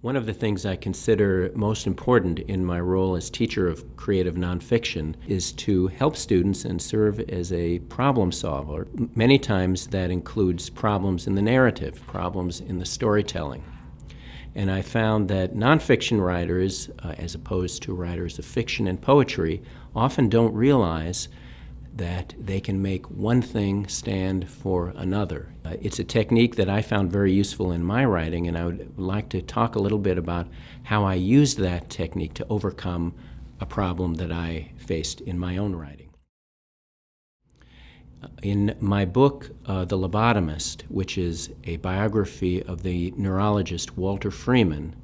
One of the things I consider most important in my role as teacher of creative nonfiction is to help students and serve as a problem solver. Many times that includes problems in the narrative, problems in the storytelling. And I found that nonfiction writers, as opposed to writers of fiction and poetry, often don't realize that they can make one thing stand for another. It's a technique that I found very useful in my writing, and I would like to talk a little bit about how I used that technique to overcome a problem that I faced in my own writing. In my book, The Lobotomist, which is a biography of the neurologist Walter Freeman,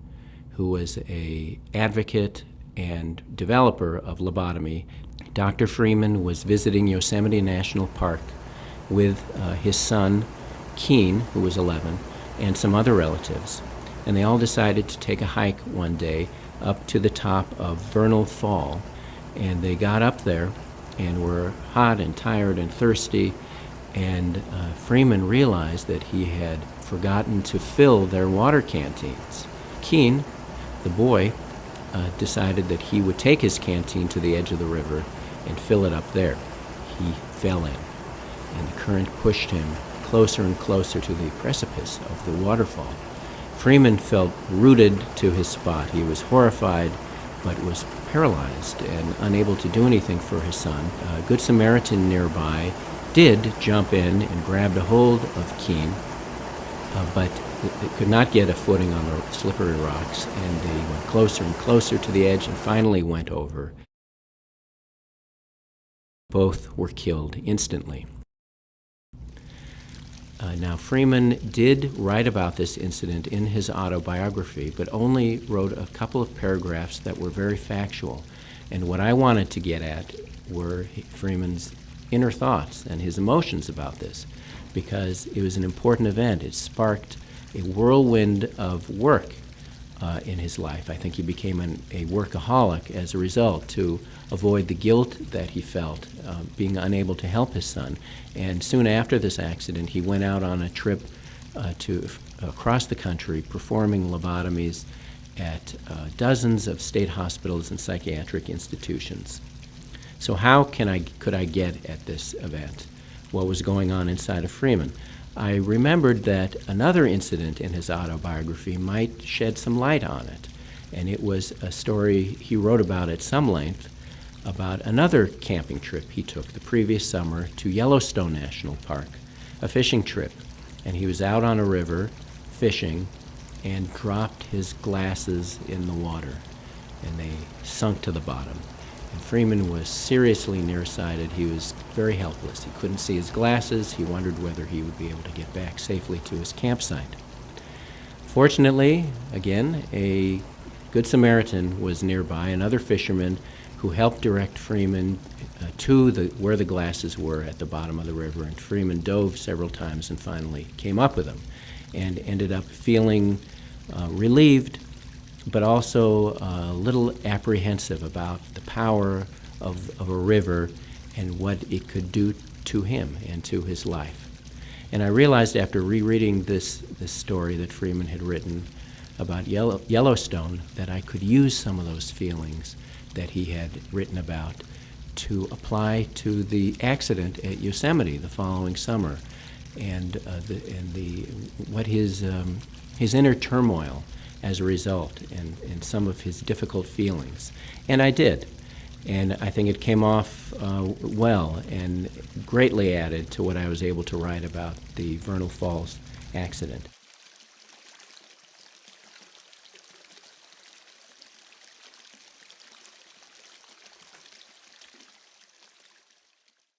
who was an advocate and developer of lobotomy, Dr. Freeman was visiting Yosemite National Park with his son, Keen, who was 11, and some other relatives. And they all decided to take a hike one day up to the top of Vernal Fall. And they got up there and were hot and tired and thirsty. And Freeman realized that he had forgotten to fill their water canteens. Keen, the boy, decided that he would take his canteen to the edge of the river and fill it up there. He fell in, and the current pushed him closer and closer to the precipice of the waterfall. Freeman felt rooted to his spot. He was horrified, but was paralyzed and unable to do anything for his son. A Good Samaritan nearby did jump in and grabbed a hold of Keen, but it could not get a footing on the slippery rocks, and they went closer and closer to the edge and finally went over. Both were killed instantly. Now, Freeman did write about this incident in his autobiography, but only wrote a couple of paragraphs that were very factual. And what I wanted to get at were Freeman's inner thoughts and his emotions about this, because it was an important event. It sparked a whirlwind of work in his life. I think he became a workaholic as a result, to avoid the guilt that he felt being unable to help his son. And soon after this accident, he went out on a trip across the country performing lobotomies at dozens of state hospitals and psychiatric institutions. So how could I get at this event? What was going on inside of Freeman? I remembered that another incident in his autobiography might shed some light on it. And it was a story he wrote about at some length about another camping trip he took the previous summer to Yellowstone National Park, a fishing trip. And he was out on a river fishing and dropped his glasses in the water, and they sunk to the bottom. And Freeman was seriously nearsighted. He was very helpless. He couldn't see his glasses. He wondered whether he would be able to get back safely to his campsite. Fortunately, again, a Good Samaritan was nearby, another fisherman who helped direct Freeman to where the glasses were at the bottom of the river. And Freeman dove several times and finally came up with them and ended up feeling relieved, but also a little apprehensive about the power of a river and what it could do to him and to his life. And I realized after rereading this story that Freeman had written about Yellowstone that I could use some of those feelings that he had written about to apply to the accident at Yosemite the following summer, and what his inner turmoil as a result, and some of his difficult feelings. And I did. And I think it came off well and greatly added to what I was able to write about the Vernal Falls accident.